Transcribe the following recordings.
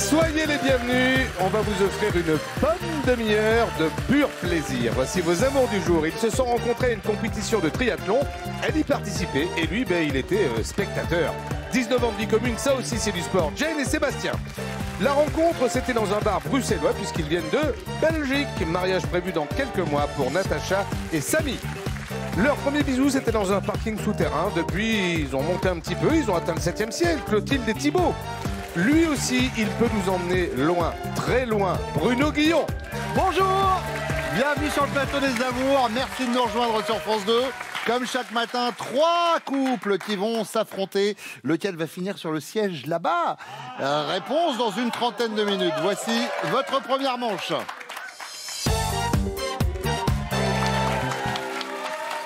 Soyez les bienvenus, on va vous offrir une bonne demi-heure de pur plaisir. Voici vos amours du jour. Ils se sont rencontrés à une compétition de triathlon. Elle y participait et lui, il était spectateur. 19 ans de vie commune, ça aussi c'est du sport. Jane et Sébastien. La rencontre, c'était dans un bar bruxellois puisqu'ils viennent de Belgique. Mariage prévu dans quelques mois pour Natacha et Samy. Leur premier bisou, c'était dans un parking souterrain. Depuis, ils ont monté un petit peu, ils ont atteint le 7e ciel. Clotilde et Thibaut. Lui aussi, il peut nous emmener loin, très loin. Bruno Guillon. Bonjour, bienvenue sur le plateau des amours. Merci de nous rejoindre sur France 2. Comme chaque matin, 3 couples qui vont s'affronter. Lequel va finir sur le siège là-bas? Réponse dans une trentaine de minutes. Voici votre première manche.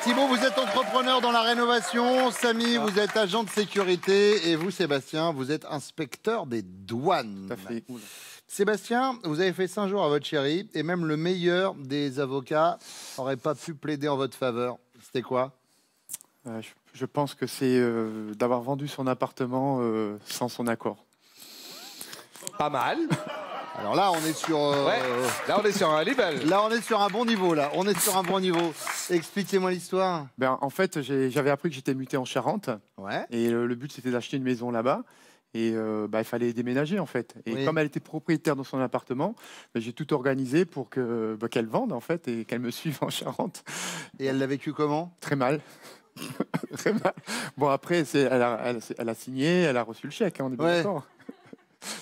Thibaut, vous êtes entrepreneur dans la rénovation. Samy, vous êtes agent de sécurité. Et vous, Sébastien, vous êtes inspecteur des douanes. Tout à fait. Sébastien, vous avez fait 5 jours à votre chérie. Et même le meilleur des avocats n'aurait pas pu plaider en votre faveur. C'était quoi? Je pense que c'est d'avoir vendu son appartement sans son accord. Pas mal. Alors là, on est sur... Ouais. Là, on est sur un level. Là, on est sur un bon niveau, là. On est sur un bon niveau. Expliquez-moi l'histoire. En fait, j'avais appris que j'étais muté en Charente. Ouais. Et le but, c'était d'acheter une maison là-bas. Et il fallait déménager, en fait. Et Oui. comme elle était propriétaire dans son appartement, j'ai tout organisé pour qu'elle vende, en fait, et qu'elle me suive en Charente. Et elle l'a vécu comment? Très mal. Très mal. Bon, après, elle a signé, elle a reçu le chèque, hein, on est bien Ouais. d'accord.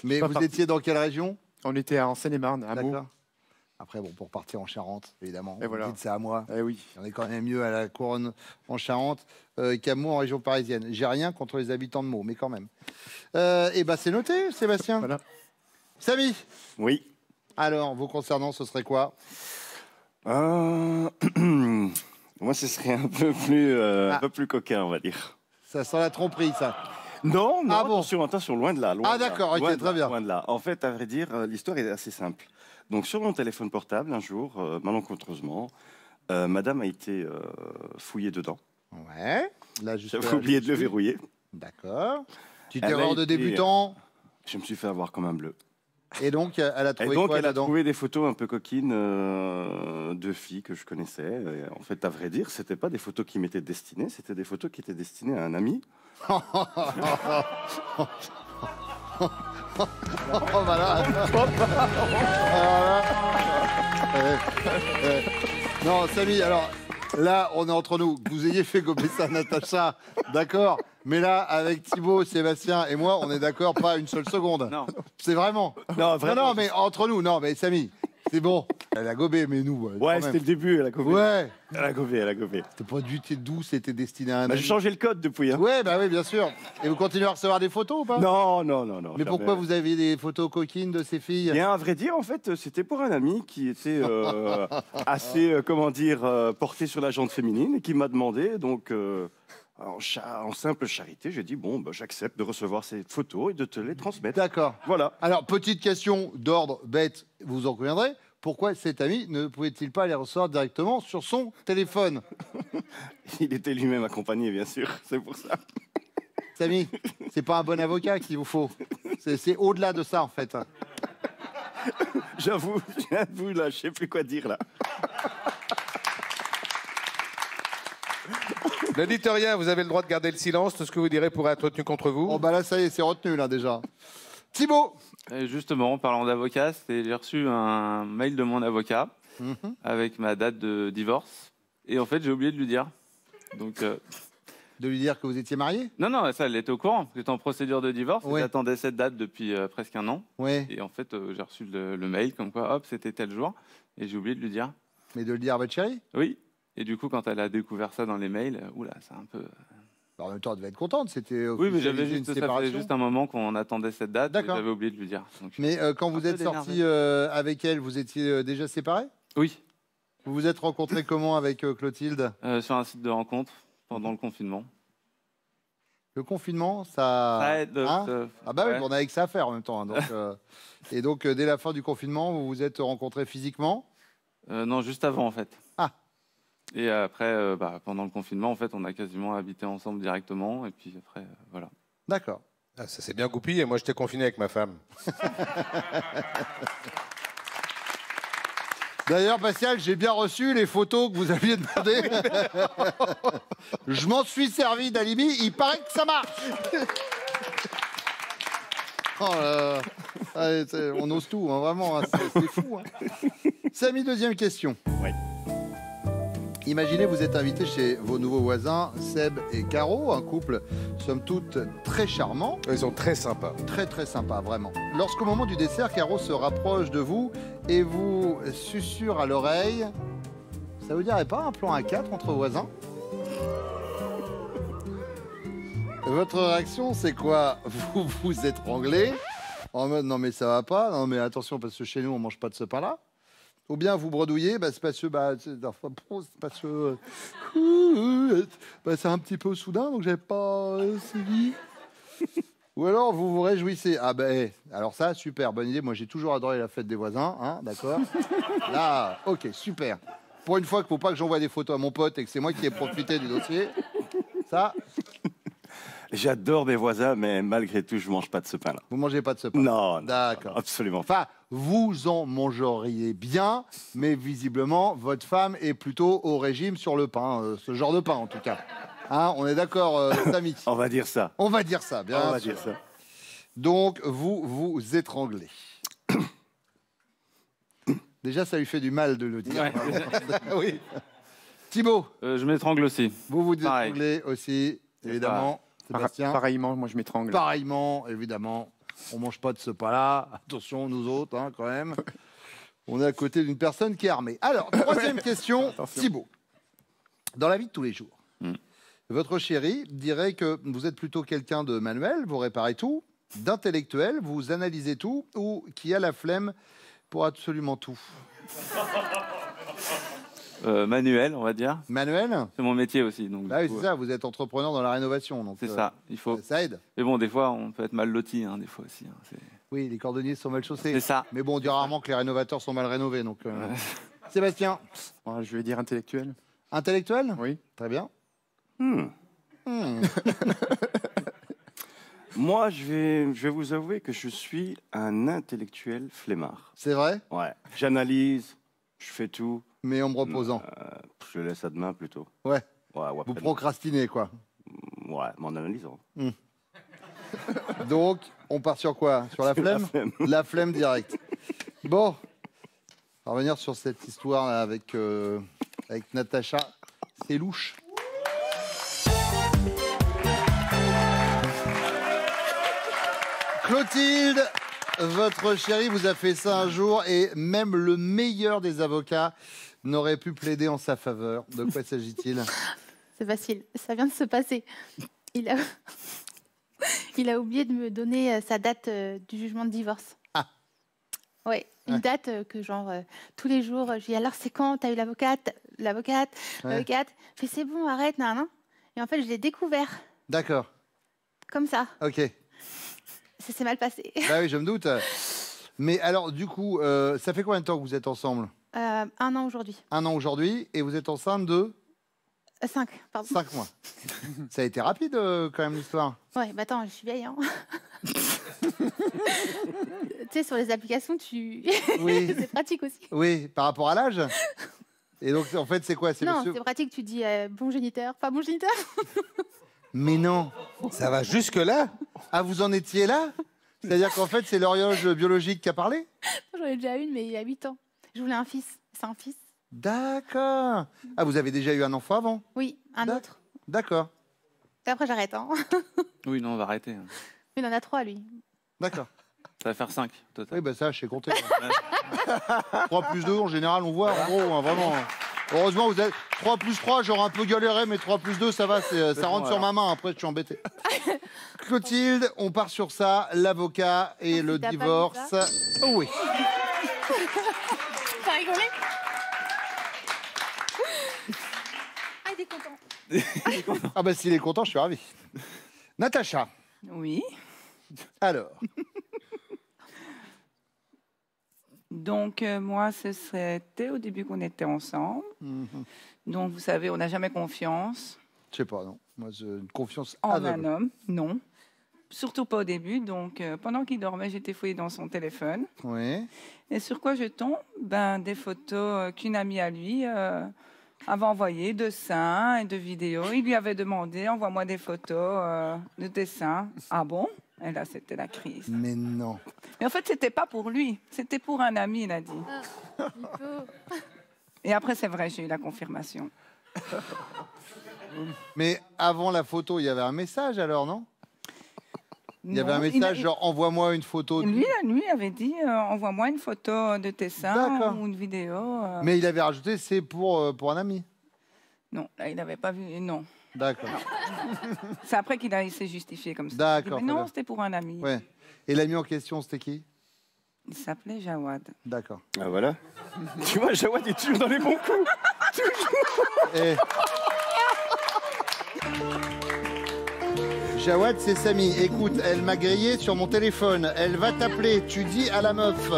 Mais Pas vous parti. étiez dans quelle région? On était en Seine-et-Marne, à Meaux. D'accord. Après, bon, pour partir en Charente, évidemment. Et Vous voilà. dites c'est à moi. Eh oui. On est quand même mieux à la Couronne en Charente qu'à Meaux en région parisienne. J'ai rien contre les habitants de Meaux, mais quand même. Et ben c'est noté, Sébastien. Voilà. Samy, Oui. alors, vous concernant, ce serait quoi? Moi, ce serait un peu plus coquin, on va dire. Ça sent la tromperie, ça. Non, non, Ah bon. attention, loin de là. Loin Ah, de là, d'accord, ok, loin de très là, bien. Loin de là. En fait, à vrai dire, l'histoire est assez simple. Donc, sur mon téléphone portable, un jour, malencontreusement, madame a été fouillée dedans. Ouais. Là, juste J'avais oublié de le verrouiller. D'accord. Petite Elle a erreur de été- débutant. Je me suis fait avoir comme un bleu. Et donc, elle a Et trouvé donc, quoi elle a dedans? trouvé des photos un peu coquines de filles que je connaissais. Et en fait, à vrai dire, c'était pas des photos qui m'étaient destinées, c'était des photos qui étaient destinées à un ami. Oh, voilà. Non, Samy, alors là, on est entre nous. Que vous ayez fait gober ça, Natacha, d'accord. Mais là, avec Thibaut, Sébastien et moi, on est d'accord, pas une seule seconde. Non. C'est vraiment. Non, vraiment. Non, mais entre nous, non, mais Samy, c'est bon. Elle a gobé, mais nous. quand Ouais, même. c'était le début, elle a gobé. Ouais. Elle a gobé, elle a gobé. C'était pas du tout doux, c'était destiné à un. Bah, ami. j'ai changé le code depuis. Hein. Ouais, bah oui, bien sûr. Et vous continuez à recevoir des photos ou pas? Non. Mais jamais. pourquoi vous avez des photos coquines de ces filles? Bien, à vrai dire, en fait, c'était pour un ami qui était assez, porté sur la jante féminine et qui m'a demandé, donc, en simple charité, j'ai dit, bon, bah, j'accepte de recevoir ces photos et de te les transmettre. D'accord. Voilà. Alors, petite question d'ordre bête, vous en conviendrez. Pourquoi cet ami ne pouvait-il pas les recevoir directement sur son téléphone? Il était lui-même accompagné, bien sûr, c'est pour ça. Samy, c'est pas un bon avocat qu'il vous faut. C'est au-delà de ça, en fait. J'avoue, là, je sais plus quoi dire, là. Ne dites rien, vous avez le droit de garder le silence. Tout ce que vous direz pourrait être retenu contre vous. Bon, bah là, ça y est, c'est retenu, là, déjà. Thibaut. Et justement, en parlant d'avocat, j'ai reçu un mail de mon avocat avec ma date de divorce. Et en fait, j'ai oublié de lui dire. Donc, De lui dire que vous étiez marié? non, ça, elle était au courant. J'étais en procédure de divorce. Oui. J'attendais cette date depuis presque un an. Oui. Et en fait, j'ai reçu le mail comme quoi, hop, c'était tel jour. Et j'ai oublié de lui dire. Mais de le dire à votre chérie? Oui. Et du coup, quand elle a découvert ça dans les mails, oula, c'est un peu... Alors, en même temps, elle devait être contente. C'était Oui, mais j'avais officialisé une juste, ça faisait séparation. juste un moment qu'on attendait cette date. Et D'accord. j'avais oublié de lui dire. Donc, Mais quand Un vous peu êtes sorti avec elle, vous étiez déjà séparés? oui, Vous vous êtes rencontrés comment avec Clotilde? sur un site de rencontre pendant le confinement. Le confinement, ça... Ça aide, Hein Ah bah oui, ouais. on avait que ça à faire en même temps. Hein, donc, et donc, dès la fin du confinement, vous vous êtes rencontrés physiquement? Non, juste avant en fait. Ah. Et après, pendant le confinement, en fait, on a quasiment habité ensemble directement. Et puis après, voilà. D'accord. Ah, ça s'est bien goupillé. Moi, j'étais confiné avec ma femme. D'ailleurs, Pascal, j'ai bien reçu les photos que vous aviez demandées. Je m'en suis servi d'alibi. Il paraît que ça marche. Oh là là. Allez, on ose tout, hein, vraiment. Hein, c'est fou. Hein. Samy, deuxième question. Oui. Imaginez, vous êtes invité chez vos nouveaux voisins, Seb et Caro, un couple, somme toute, très charmant. Ils sont très sympas. Très très sympa, vraiment. Lorsqu'au moment du dessert, Caro se rapproche de vous et vous susurre à l'oreille. Ça vous dirait pas un plan à 4 entre voisins? Votre réaction, c'est quoi? Vous vous étranglez en mode non mais ça va pas, non mais attention parce que chez nous on mange pas de ce pain-là. Ou bien vous bredouillez, bah, c'est parce que c'est un petit peu soudain, donc j'avais pas suivi. Ou alors vous vous réjouissez. Ah ben, alors ça, super, bonne idée. Moi, j'ai toujours adoré la fête des voisins, hein, d'accord. Là, ok, super. Pour une fois qu'il ne faut pas que j'envoie des photos à mon pote et que c'est moi qui ai profité du dossier, ça... J'adore mes voisins, mais malgré tout, je mange pas de ce pain-là. Vous mangez pas de ce pain? Non, D'accord. Absolument pas. Enfin, vous en mangeriez bien, mais visiblement, votre femme est plutôt au régime sur le pain, ce genre de pain en tout cas. Hein, on est d'accord, Samy? On va dire ça. On va dire ça, bien On va sûr. dire ça. Donc, vous vous étranglez. Déjà, ça lui fait du mal de le dire. Ouais. Oui. Thibaut, Je m'étrangle aussi. vous vous Pareil. étranglez aussi, évidemment. Sébastien, Pareillement, moi je m'étrangle. pareillement, évidemment. On mange pas de ce pas-là. Attention, nous autres, hein, quand même. On est à côté d'une personne qui est armée. Alors, troisième question, Attention. Thibaut. Dans la vie de tous les jours, votre chérie dirait que vous êtes plutôt quelqu'un de manuel, vous réparez tout, d'intellectuel, vous analysez tout, ou qui a la flemme pour absolument tout. Manuel, on va dire. Manuel? C'est mon métier aussi. Donc, Ah du oui, coup, c'est ça, vous êtes entrepreneur dans la rénovation. Donc, c'est ça. Il faut. Ça aide. Mais bon, des fois, on peut être mal loti, hein, des fois aussi. Hein, c'est Oui, les cordonniers sont mal chaussés. c'est ça. Mais bon, on dit rarement que les rénovateurs sont mal rénovés. Donc, Sébastien, Bon, je vais dire intellectuel. intellectuel? Oui. Très bien. Moi, je vais vous avouer que je suis un intellectuel flemmard. C'est vrai, Ouais. J'analyse, je fais tout. mais en me reposant. Je le laisse à demain plutôt. Ouais, Ouais, ou vous après-demain. procrastinez, quoi. Ouais, mais en analysant. Donc, on part sur quoi? Sur la flemme? La flemme directe. Bon, on va revenir sur cette histoire là, avec Natacha. C'est louche. Clotilde, votre chérie vous a fait ça un jour et même le meilleur des avocats n'aurait pu plaider en sa faveur. De quoi s'agit-il? C'est facile, ça vient de se passer. Il a, il a oublié de me donner sa date du jugement de divorce. Ah. Ouais, une date que genre tous les jours, je dis alors c'est quand t'as eu l'avocate? L'avocate. Je fais c'est bon, arrête, nan, nan. Et en fait, je l'ai découvert D'accord, comme ça. ok. Ça s'est mal passé. Bah oui, je me doute. Mais alors, du coup, ça fait combien de temps que vous êtes ensemble? 1 an aujourd'hui. 1 an aujourd'hui, et vous êtes enceinte de 5, pardon. 5 mois. Ça a été rapide, quand même, l'histoire. Ouais, bah attends, je suis vieille. Hein. Tu sais, sur les applications, Oui. c'est pratique aussi. Oui, par rapport à l'âge. Et donc, en fait, c'est quoi? C'est Non, monsieur... c'est pratique, tu dis bon géniteur, pas bon géniteur. Mais non. Ça va jusque-là? Ah, vous en étiez là? C'est-à-dire qu'en fait, c'est l'horloge biologique qui a parlé? J'en ai déjà une, mais il y a 8 ans. Je voulais un fils. C'est un fils. D'accord. Ah, vous avez déjà eu un enfant avant? Oui, un D'ac- autre. D'accord. Et après, j'arrête. Hein. Oui, non, on va arrêter. Hein. Il en a 3, lui. D'accord. Ça va faire 5 total. Oui, bah ça, je sais compter. 3 plus 2, en général, on voit, en gros, hein, vraiment. Heureusement, vous êtes 3 plus 3, j'aurais un peu galéré, mais 3 plus 2, ça va, ça bon, rentre sur ma main, après, je suis embêté. Clotilde, on part sur ça, l'avocat et le t'as pas vu divorce. ça Oh oui. T'as rigolé? Ah, il est content. Ah bah s'il est content, je suis ravi. Natacha, Oui. alors, Donc, moi, c'était au début qu'on était ensemble. Donc, vous savez, on n'a jamais confiance je sais pas, non. Moi, j'ai une confiance en aveugle. un homme. Non. surtout pas au début. Donc, pendant qu'il dormait, j'étais fouillée dans son téléphone. Oui. Et sur quoi je tombe? Ben, des photos qu'une amie à lui avait envoyées, de seins et de vidéos. Il lui avait demandé, envoie-moi des photos de tes seins. Ah bon? Et là, c'était la crise. Mais non. Mais en fait, c'était pas pour lui. C'était pour un ami, il a dit. Et après, c'est vrai, j'ai eu la confirmation. Mais avant la photo, il y avait un message alors, non? Il y avait un message genre envoie-moi une photo. Lui avait dit envoie-moi une photo de tes seins D'accord. ou une vidéo. Mais il avait rajouté c'est pour un ami. Non, là, il n'avait pas vu. Non. D'accord. C'est après il s'est justifié comme ça. D'accord, Mais très non, bien. c'était pour un ami. Ouais. Et l'ami en question, c'était qui? Il s'appelait Jawad. D'accord. Ah voilà. Tu vois, Jawad est toujours dans les bons coups. Et... Jawad, c'est Samy. Écoute, elle m'a grillé sur mon téléphone. Elle va t'appeler. Tu dis à la meuf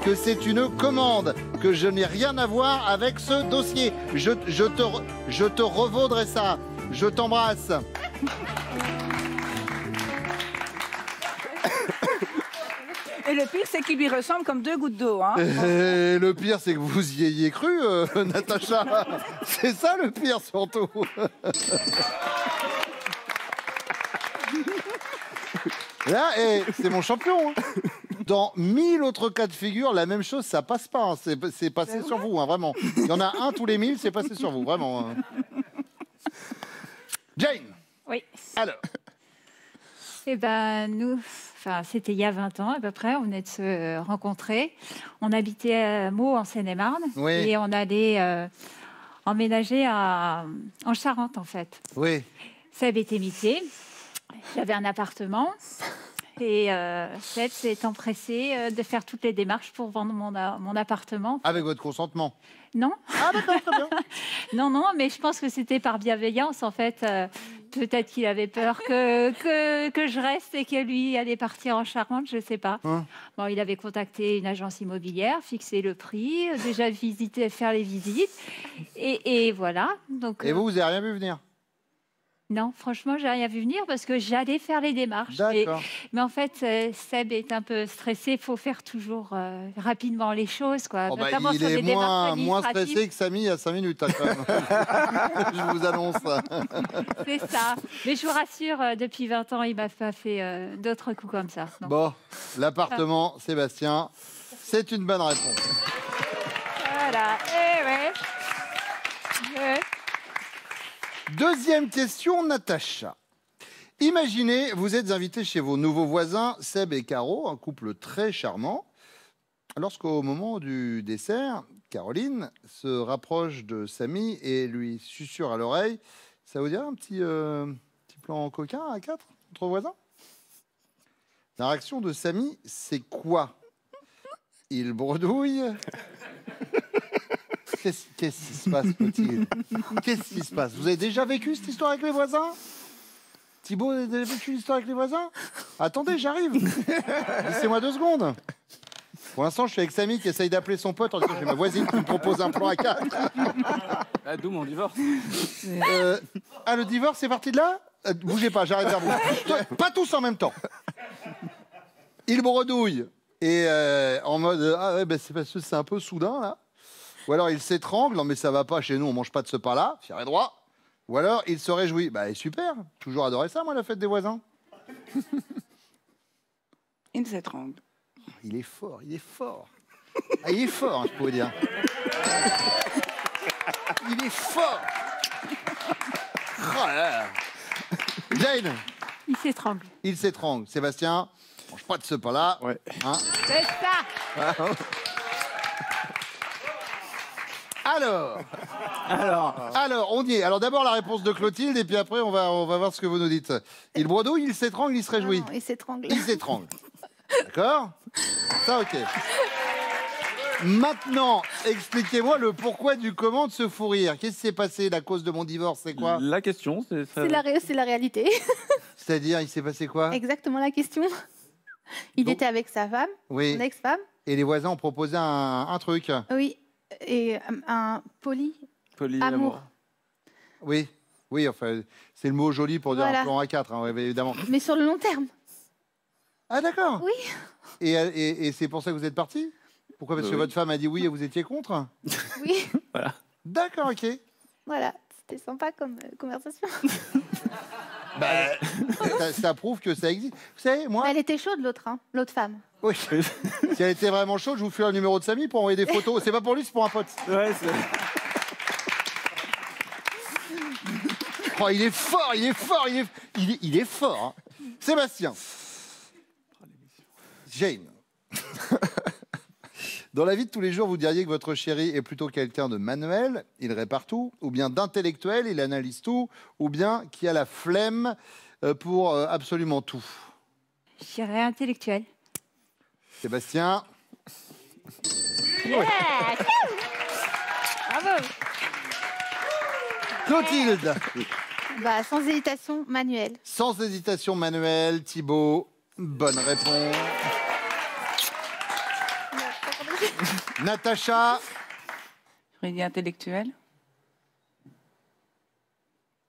que c'est une commande, que je n'ai rien à voir avec ce dossier. Je te revaudrai ça. Je t'embrasse. Et le pire, c'est qu'il lui ressemble comme 2 gouttes d'eau. Hein. Et le pire, c'est que vous y ayez cru, Natacha. C'est ça le pire, surtout. Là, c'est mon champion. Hein. Dans 1000 autres cas de figure, la même chose, ça passe pas. Hein. C'est passé sur vous, hein, vraiment. Il y en a un tous les 1000, c'est passé sur vous, vraiment. Hein. Jane. Oui. Alors. Eh ben, nous, c'était il y a 20 ans à peu près, on venait de se rencontrer. On habitait à Meaux, en Seine-et-Marne. Oui. Et on allait emménager en Charente, en fait. Oui. Seb était métier. J'avais un appartement. Et Seb s'est empressé de faire toutes les démarches pour vendre mon appartement. Avec votre consentement? Non. Ah d'accord, très bien. Non, mais je pense que c'était par bienveillance, en fait. Peut-être qu'il avait peur que je reste et que lui allait partir en Charente, je ne sais pas. Hein? Bon, il avait contacté une agence immobilière, fixé le prix, déjà faire les visites. Et voilà. Donc, Et vous n'avez rien vu venir? non, franchement, j'ai rien vu venir parce que j'allais faire les démarches. D'accord. Mais en fait, Seb est un peu stressé. Il faut faire toujours rapidement les choses, quoi. Oh bah, Notamment il sur est des démarches moins administratives. stressé que Samy il y a 5 minutes, hein, quand même. Je vous annonce. C'est ça. Mais je vous rassure, depuis 20 ans, il m'a pas fait d'autres coups comme ça. Non. Bon, l'appartement, Sébastien, c'est une bonne réponse. Voilà. Eh ouais. Ouais. Deuxième question, Natacha. Imaginez, vous êtes invité chez vos nouveaux voisins, Seb et Caro, un couple très charmant. Lorsqu'au moment du dessert, Caroline se rapproche de Samy et lui susurre à l'oreille. Ça vous dirait un petit plan coquin à 4 entre voisins? La réaction de Samy, c'est quoi? Il bredouille. Qu'est-ce qui se passe, Clotilde? Qu'est-ce qui se passe? Vous avez déjà vécu cette histoire avec les voisins? Thibaut, vous avez déjà vécu l'histoire avec les voisins? Attendez, j'arrive. Laissez-moi 2 secondes. Pour l'instant, je suis avec Samy qui essaye d'appeler son pote en disant j'ai ma voisine qui me propose un plan à 4. Ah, d'où mon divorce. Le divorce, c'est parti de là? Bougez pas, j'arrive vers vous. Pas tous en même temps. Il bredouille. Et en mode, ah ouais, ben c'est parce que c'est un peu soudain, là. Ou alors il s'étrangle, non mais ça va pas, chez nous on mange pas de ce pain-là, fier et droit. Ou alors il se réjouit, bah super, toujours adoré ça moi la fête des voisins. Il s'étrangle. Il est fort, il est fort. Ah, il est fort, hein, je pourrais dire. Il est fort. Oh là là. Jane, Il s'étrangle. il s'étrangle. Sébastien, mange pas de ce pain-là. Ouais. Hein. C'est ça. Alors, on y est. Alors d'abord la réponse de Clotilde et puis après on va voir ce que vous nous dites. Il bredouille, il s'étrangle, il se réjouit. Non, il s'étrangle. Il s'étrangle. D'accord? Ça, ok. Maintenant, expliquez-moi le pourquoi du comment de ce fou rire. Qu'est-ce qui s'est passé? La cause de mon divorce, c'est quoi? La question, c'est ça. C'est la réalité. C'est-à-dire, il s'est passé quoi? Exactement la question. Il Donc- était avec sa femme, Oui. son ex-femme. Et les voisins ont proposé un truc. Oui. Et un Polyamour. amour. Oui. Oui, enfin, c'est le mot joli pour dire Voilà. un plan A4, hein, ouais, évidemment. Mais sur le long terme. Ah d'accord. Oui. Et c'est pour ça que vous êtes parti? Pourquoi? Parce que Oui. votre femme a dit oui et vous étiez contre? Oui. D'accord, ok. Voilà. C'était sympa comme conversation. Bah, ça prouve que ça existe. Vous savez, moi... Mais elle était chaude, l'autre, hein, l'autre femme. Oui. Si elle était vraiment chaude, je vous file un numéro de Samy pour envoyer des photos. C'est pas pour lui, c'est pour un pote. Ouais, Oh, il est fort, il est fort, il est fort. Hein. Sébastien. Jane. Dans la vie de tous les jours, vous diriez que votre chéri est plutôt quelqu'un de manuel, il répare tout, ou bien d'intellectuel, il analyse tout, ou bien qui a la flemme pour absolument tout. Je dirais intellectuel. Sébastien. Yeah. Bravo. Clotilde. Bah, sans hésitation, Manuel. Sans hésitation, Manuel. Thibaut. Bonne réponse. Natacha. J'aurais dit intellectuel.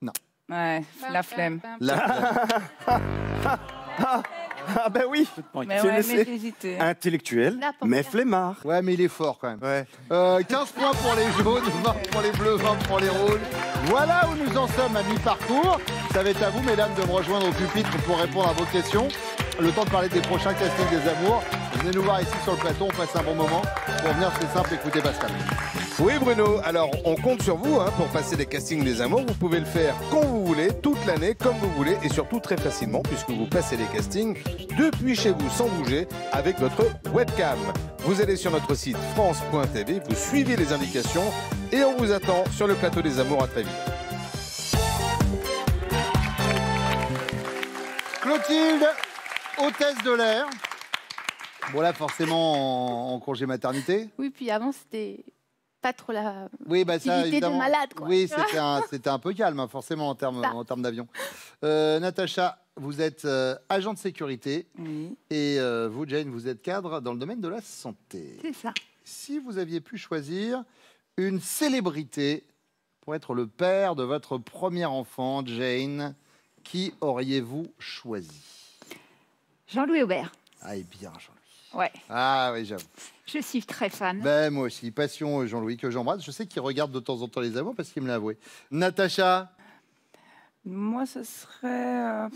Non. Ouais, la flemme. Ah ben oui. Mais C'est ouais, laissé. mais j'ai hésité. Intellectuel, Là, pour mais faire. flemmard. Ouais, mais il est fort quand même. Ouais. 15 points pour les jaunes, 20 pour les bleus, 20 pour les rouges. Voilà où nous en sommes à mi-parcours. Ça va être à vous, mesdames, de me rejoindre au pupitre pour répondre à vos questions. Le temps de parler des prochains castings des amours. Venez nous voir ici sur le plateau, on passe un bon moment. Pour venir, c'est simple, écoutez Pascal. Oui Bruno, alors on compte sur vous pour passer les castings des amours. Vous pouvez le faire quand vous voulez, toute l'année, comme vous voulez, et surtout très facilement, puisque vous passez les castings depuis chez vous sans bouger avec votre webcam. Vous allez sur notre site France.tv, vous suivez les indications et on vous attend sur le plateau des amours. À très vite. Clotilde, hôtesse de l'air. Bon là, forcément en congé maternité. Oui, puis avant, c'était pas trop la Oui, bah ça, activité de évidemment. malade, quoi. Oui, tu vois. c'était un peu calme, hein, forcément, en termes d'avion. Natacha, vous êtes agent de sécurité. Oui. Et vous, Jane, vous êtes cadre dans le domaine de la santé. C'est ça. Si vous aviez pu choisir une célébrité pour être le père de votre premier enfant, Jane, qui auriez-vous choisi? Jean-Louis Aubert. Ah, et bien, Jean-Louis. Ouais. Ah oui, j'avoue. Je suis très fan. Ben, moi aussi, passion Jean-Louis, que j'embrasse. Je sais qu'il regarde de temps en temps les amours parce qu'il me l'a avoué. Natacha? Moi, ce serait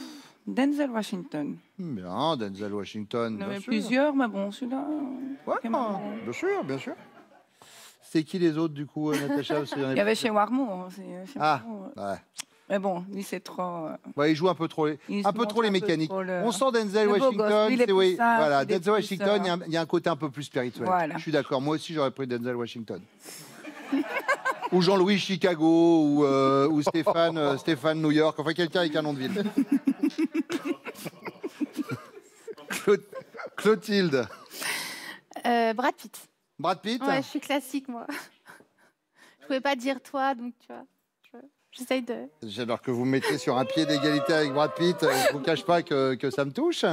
Denzel Washington. Bien, Denzel Washington. Il y en bien avait sûr. plusieurs, mais bon, celui-là. Ouais, quand même. bien sûr, bien sûr. C'est qui les autres, du coup, Natacha? Parce qu'il y en a Il y avait plus. chez Warmo. Ah, ouais. Mais bon, lui, c'est trop. Ouais, il joue un peu trop les, Il un se peu trop montre les un peu mécaniques. trop le- On sent Denzel le beau gosse. Washington. Lui, il est c'est plus oui, simple, voilà, il est Denzel plus, Washington, il y a un côté un peu plus spirituel. Voilà. Je suis d'accord. Moi aussi, j'aurais pris Denzel Washington. Ou Jean-Louis Chicago, ou Stéphane New York. Enfin, quelqu'un avec un nom de ville. Clotilde. Brad Pitt. Brad Pitt. Ouais, je suis classique, moi. Je pouvais pas dire toi, donc tu vois. J'essaye de. Alors que vous me mettez sur un pied d'égalité avec Brad Pitt, je ne vous cache pas que ça me touche.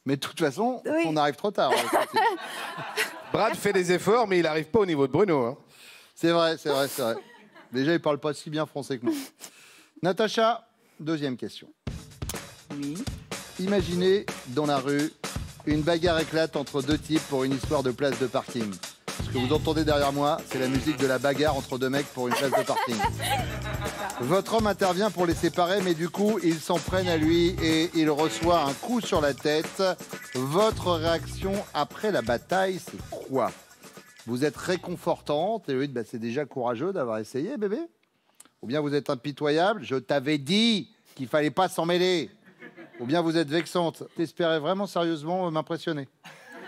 Mais de toute façon, Oui. on arrive trop tard. Brad fait des efforts, mais il n'arrive pas au niveau de Bruno. Hein. C'est vrai, c'est vrai, c'est vrai. Déjà, il parle pas si bien français que moi. Natacha, deuxième question. Oui. Imaginez dans la rue une bagarre éclate entre deux types pour une histoire de place de parking. Ce que vous entendez derrière moi, c'est la musique de la bagarre entre deux mecs pour une place de parking. Votre homme intervient pour les séparer, mais du coup, ils s'en prennent à lui et il reçoit un coup sur la tête. Votre réaction après la bataille, c'est quoi? Vous êtes réconfortante et oui, bah, c'est déjà courageux d'avoir essayé, bébé. Ou bien vous êtes impitoyable, je t'avais dit qu'il fallait pas s'en mêler. Ou bien vous êtes vexante. T'espérais vraiment sérieusement m'impressionner?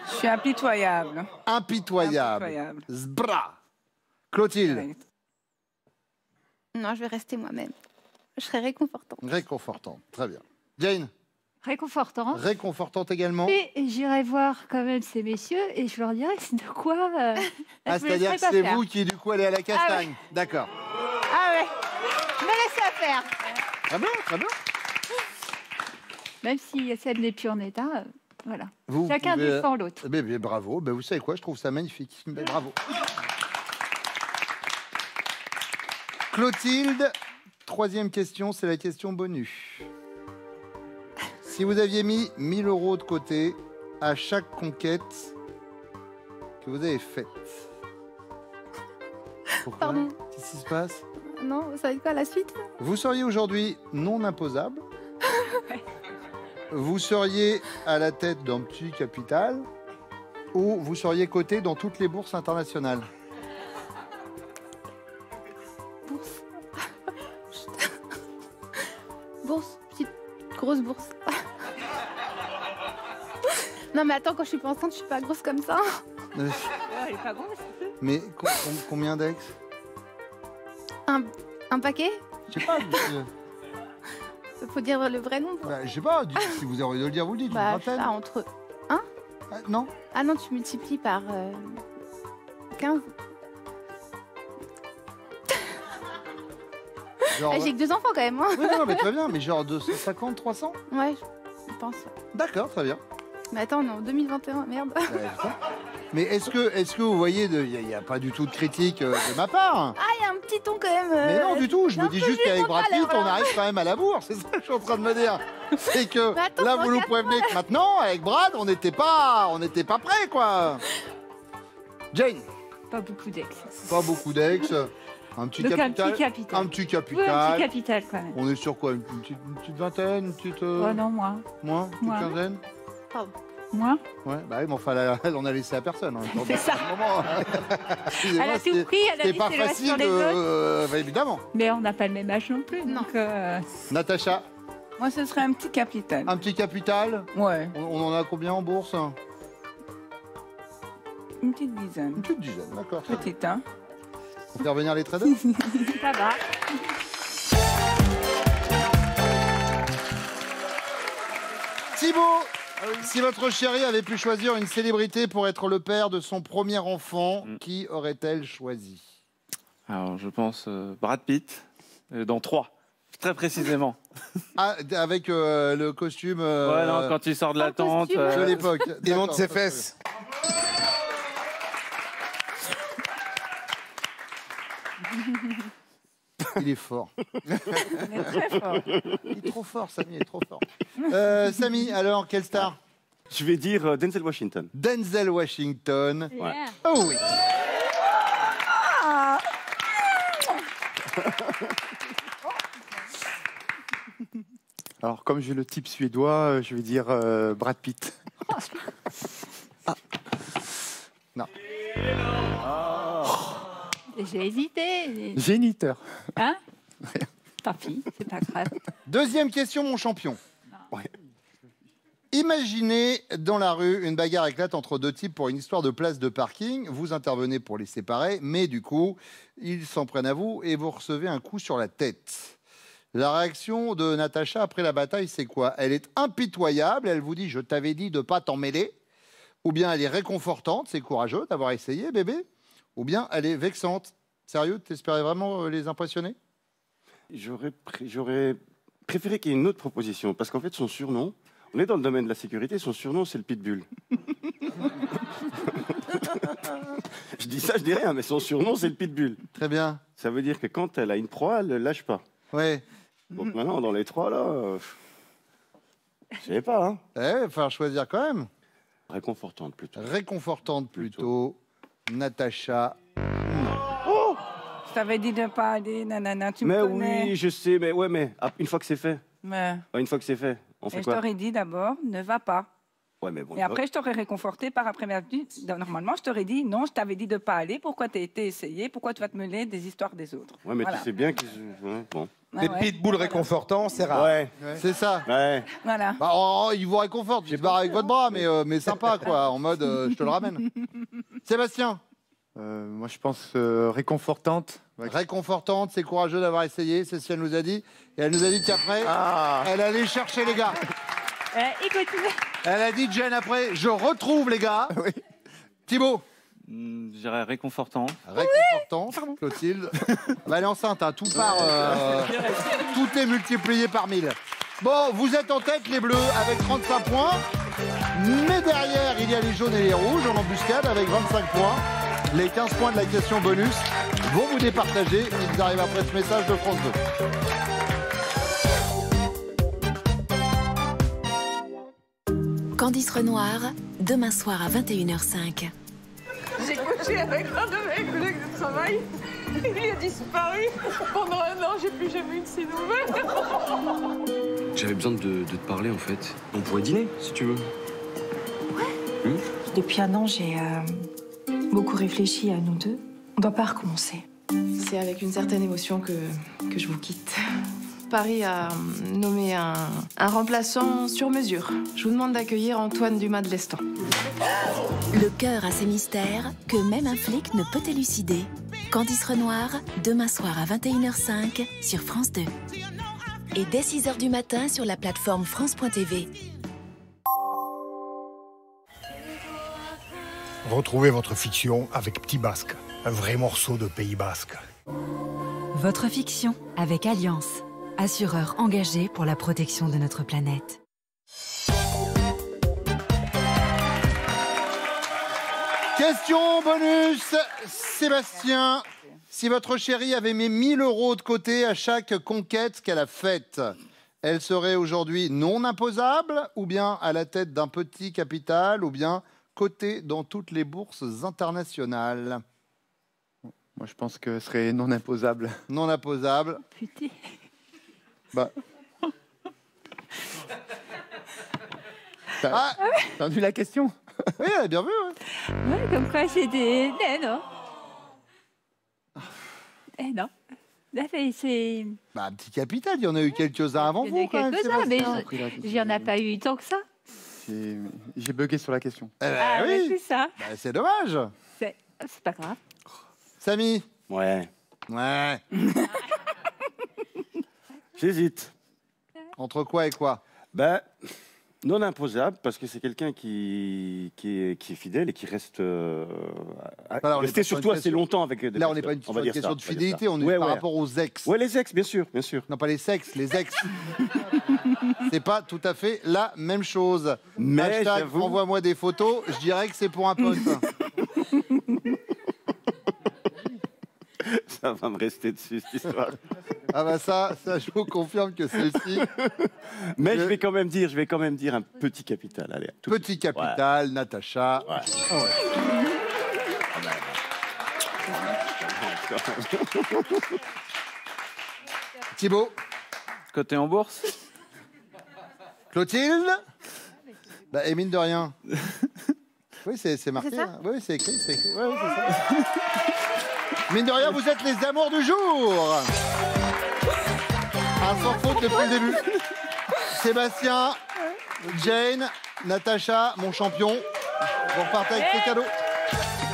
Je suis impitoyable. Impitoyable. Impitoyable. Zbra. Clotilde. Ouais. Non, je vais rester moi-même. Je serai réconfortante. Réconfortante. Très bien. Jane. Réconfortant. Réconfortante également. Et j'irai voir quand même ces messieurs et je leur dirai c'est de quoi. Ah, je me c'est-à-dire laisserai que pas c'est faire. vous qui, du coup, allez à la castagne. D'accord. Ah ouais. Je me laisse pas faire. Très bien, très bien. Même si celle n'est plus en état, voilà. Vous Chacun pouvez- défend l'autre. Mais bravo. Ben, vous savez quoi, je trouve ça magnifique. Mais bravo. Clotilde, troisième question, c'est la question bonus. Si vous aviez mis 1000 € de côté à chaque conquête que vous avez faite. Pourquoi? Pardon. Qu'est-ce qui se passe? Non, vous savez quoi la suite? Vous seriez aujourd'hui non imposable. Vous seriez à la tête d'un petit capital. Ou vous seriez coté dans toutes les bourses internationales. Bourse. Bourse, petite, grosse bourse. Non mais attends, quand je suis pas enceinte, je suis pas grosse comme ça. Euh, Elle est pas grosse. Mais combien d'ex? Un paquet? Je sais pas. Faut dire le vrai nombre. Bah, je sais pas. Si vous avez envie de le dire, vous le dites. Bah, Une je sais vingtaine. pas, entre... Ah, non. Ah non, tu multiplies par 15. Genre, J'ai que 2 enfants quand même. Hein. oui, non, mais très bien. Mais genre 250, 300. Ouais, je pense. D'accord, très bien. Mais attends, on est en 2021, merde. Mais est-ce que vous voyez, il n'y a pas du tout de critique de ma part? Ah, il y a un petit ton quand même. Mais non, du tout. Je me dis juste qu'avec Brad Pitt, alors, on là. arrive quand même à la bourre. C'est ça que je suis en train de me dire. C'est que Mais attends, là, dans vous nous 4 prévenez mois. que maintenant, avec Brad, on n'était pas prêts, quoi. Jane, Pas beaucoup d'ex. pas beaucoup d'ex. Un petit Donc capital. un petit capital. Un petit Oui, un capital. petit capital quand même. On est sur quoi? Une petite vingtaine? Une petite. Oh non, moi. Moins? Une petite Moi. quinzaine? Moi. Ouais, bah oui, mais enfin, elle en a laissé à personne. Hein. C'est ça. Excusez-moi, Elle a tout c'était- pris, elle a c'était dit pas c'est le reste facile sur les autres. bah, évidemment. Mais on n'a pas le même âge non plus. Non. Donc, Natacha, Moi, ce serait un petit capital. un petit capital. Ouais, On en a combien en bourse? une petite dizaine. Une petite dizaine, d'accord. Petite, hein. On fait revenir les traders. ça va. Thibaut, si votre chérie avait pu choisir une célébrité pour être le père de son premier enfant, qui aurait-elle choisi? Alors, je pense Brad Pitt, dans 3, très précisément. Ah, avec le costume Ouais, non, quand il sort de la Un tente. costume. de l'époque. Il monte D'accord, ses ça, fesses. Il est fort. On est très fort. Il est trop fort, Samy, il est trop fort. Samy, alors, quelle star? Je vais dire Denzel Washington. Denzel Washington. Ouais. Oh oui. Alors, comme j'ai le type suédois, je vais dire Brad Pitt. J'ai hésité. Géniteur. Hein? Tant pis, c'est pas grave. Deuxième question, mon champion. Ouais. Imaginez dans la rue une bagarre éclate entre deux types pour une histoire de place de parking. Vous intervenez pour les séparer, mais du coup, ils s'en prennent à vous et vous recevez un coup sur la tête. La réaction de Natacha après la bataille, c'est quoi? Elle est impitoyable, elle vous dit « je t'avais dit de ne pas t'en mêler ». Ou bien elle est réconfortante, c'est courageux d'avoir essayé, bébé. Ou bien elle est vexante. Sérieux, t'espérais vraiment les impressionner? J'aurais préféré qu'il y ait une autre proposition, parce qu'en fait, son surnom, on est dans le domaine de la sécurité, son surnom, c'est le Pitbull. Je dis ça, je dis rien, mais son surnom, c'est le Pitbull. Très bien. Ça veut dire que quand elle a une proie, elle ne lâche pas. Ouais. Donc maintenant, dans les 3, là, je sais pas, hein. Il va falloir choisir quand même. Réconfortante, plutôt. Réconfortante plutôt. Natacha. Je t'avais dit de pas aller, nanana, tu Mais me connais. oui, je sais, mais ouais, mais une fois que c'est fait, Mais... une fois que c'est fait, on Et fait je quoi? t'aurais dit d'abord, ne va pas. Ouais, mais bon. Et après, je t'aurais réconforté par après-midi. Normalement, je t'aurais dit, non, je t'avais dit de pas aller. Pourquoi t'as été essayé? Pourquoi tu vas te mêler des histoires des autres? Ouais, mais Voilà. tu sais bien que. Ouais, bon. Ah Des ouais. pitbulls réconfortants, c'est rare. Ouais, C'est ça. ouais. Voilà. Bah, il vous réconforte. Je barre avec votre bras, mais sympa, quoi. En mode, je te le ramène. Sébastien, Moi, je pense réconfortante. Ouais. réconfortante, c'est courageux d'avoir essayé. C'est ce qu'elle nous a dit. Et elle nous a dit qu'après, elle allait chercher les gars. Écoute, Elle a dit, Jen, après, je retrouve les gars. Thibaut, Je dirais réconfortant. réconfortante. Clotilde. Bah, elle est enceinte, hein. Tout part. Tout est multiplié par 1000. Bon, vous êtes en tête, les Bleus, avec 35 points. Mais derrière, il y a les jaunes et les rouges en embuscade avec 25 points. Les 15 points de la question bonus vont vous départager. Ils arrivent après ce message de France 2. Candice Renoir, demain soir à 21h05. J'ai couché avec un de mes collègues de travail. Il a disparu. Pendant un an, j'ai plus jamais eu de ses nouvelles. J'avais besoin de te parler, en fait. On pourrait dîner, si tu veux. Ouais. Depuis un an, j'ai beaucoup réfléchi à nous deux. On doit pas recommencer. C'est avec une certaine émotion que je vous quitte. Paris a nommé un remplaçant sur mesure. Je vous demande d'accueillir Antoine Dumas de Lestan. Le cœur a ses mystères que même un flic ne peut élucider. Candice Renoir, demain soir à 21h05 sur France 2. Et dès 6h du matin sur la plateforme France.tv. Retrouvez votre fiction avec Petit Basque, un vrai morceau de Pays Basque. Votre fiction avec Alliance, assureur engagé pour la protection de notre planète. Question bonus, Sébastien. Si votre chérie avait mis 1 000 € de côté à chaque conquête qu'elle a faite, elle serait aujourd'hui non imposable, ou bien à la tête d'un petit capital, ou bien cotée dans toutes les bourses internationales? Moi, je pense que ce serait non imposable. Non imposable. Putain. Bah. T'as entendu la question? Oui, elle a bien vu. Ouais, ouais, comme quoi c'est des... non. Eh non. Là, c'est... Bah, un petit capital, il y en a eu quelques-uns avant vous, quand même, quelques-uns, mais Sébastien. il n'y en a pas eu tant que ça. J'ai bugué sur la question. Eh ben, Ah, oui. c'est ça. Bah, c'est dommage. C'est pas grave. Samy? Ouais. Ouais. J'hésite. Entre quoi et quoi? Ben, non imposable, parce que c'est quelqu'un qui est fidèle et qui reste resté surtout assez longtemps avec des Là, on n'est personnes. pas On va une dire question ça, de on va dire fidélité, ça. on est Ouais, par ouais. rapport aux ex. Ouais, les ex, bien sûr, bien sûr. Non, pas les sexes, les ex. C'est pas tout à fait la même chose. Mais Hashtag, j'avoue- envoie-moi des photos, je dirais que c'est pour un pote. Ça va me rester dessus, cette histoire. Ah bah ça, je vous confirme que celle-ci... Mais je vais quand même dire un petit capital. Allez, tout Petit capital, ouais. Natacha. Ouais. Oh ouais. Thibaut. Côté en bourse. Clotilde. Bah, et mine de rien. Oui, c'est marqué. C'est ça hein. Oui, c'est écrit. C'est écrit. Ouais, c'est ça. Mine de rien, vous êtes les amours du jour. Sans faute depuis le début. Sébastien, Jane, Natacha, mon champion. Vous repartez avec les cadeaux.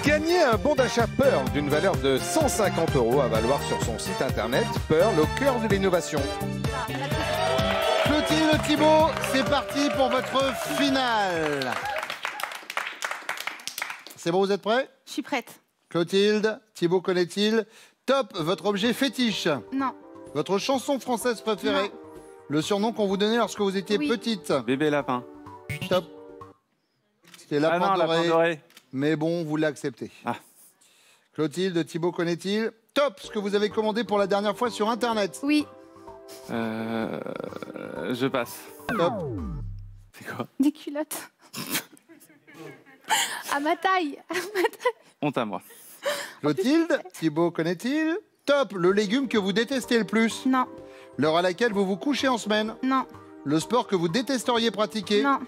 Gagnez un bon d'achat Pearl d'une valeur de 150 € à valoir sur son site internet. Pearl, au cœur de l'innovation. Clotilde, Thibaut, c'est parti pour votre finale. C'est bon, vous êtes prêts? Je suis prête. Clotilde, Thibaut connaît-il? Top, votre objet fétiche. Non. Votre chanson française préférée. Le surnom qu'on vous donnait lorsque vous étiez petite. Bébé lapin. Top. C'était lapin Ah non, doré. lapin doré. Mais bon, vous l'acceptez. Ah. Clotilde, Thibaut connaît-il? Top, ce que vous avez commandé pour la dernière fois sur Internet. Oui. Je passe. Top. C'est quoi? Des culottes. À ma taille. Honte à moi. Clotilde, Thibaut connaît-il? Top, le légume que vous détestez le plus. Non. L'heure à laquelle vous vous couchez en semaine. Non. Le sport que vous détesteriez pratiquer. Non.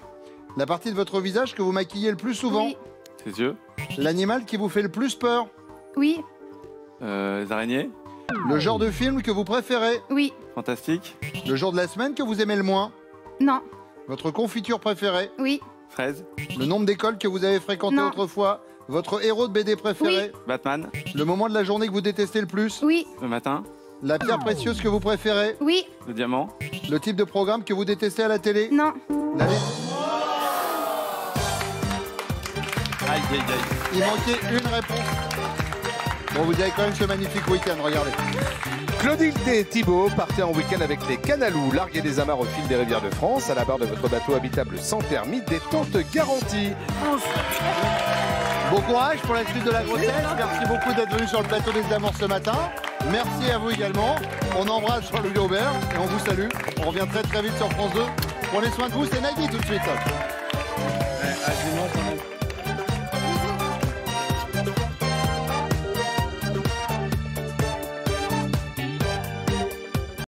La partie de votre visage que vous maquillez le plus souvent. Oui. Ses yeux. L'animal qui vous fait le plus peur. Oui. Les araignées. Le genre de film que vous préférez. Oui. Fantastique. Le jour de la semaine que vous aimez le moins. Non. Votre confiture préférée. Oui. Fraise. Le nombre d'écoles que vous avez fréquentées autrefois. Votre héros de BD préféré. Oui. Batman. Le moment de la journée que vous détestez le plus. Oui. Le matin. La pierre précieuse que vous préférez. Oui. Le diamant. Le type de programme que vous détestez à la télé. Non. Aïe, aïe, aïe. Il manquait une réponse. Bon, vous avez quand même ce magnifique week-end, regardez. Clotilde et Thibaut partez en week-end avec les Canalous, larguez des amarres au fil des rivières de France, à la barre de votre bateau habitable sans permis, détente garantie. Bon courage pour la suite de la grossesse. Merci beaucoup d'être venu sur le plateau des Amours ce matin. Merci à vous également. On embrasse Jean-Louis Aubert et on vous salue. On revient très très vite sur France 2. Prenez soin de vous, c'est Nagui tout de suite. À dimanche, on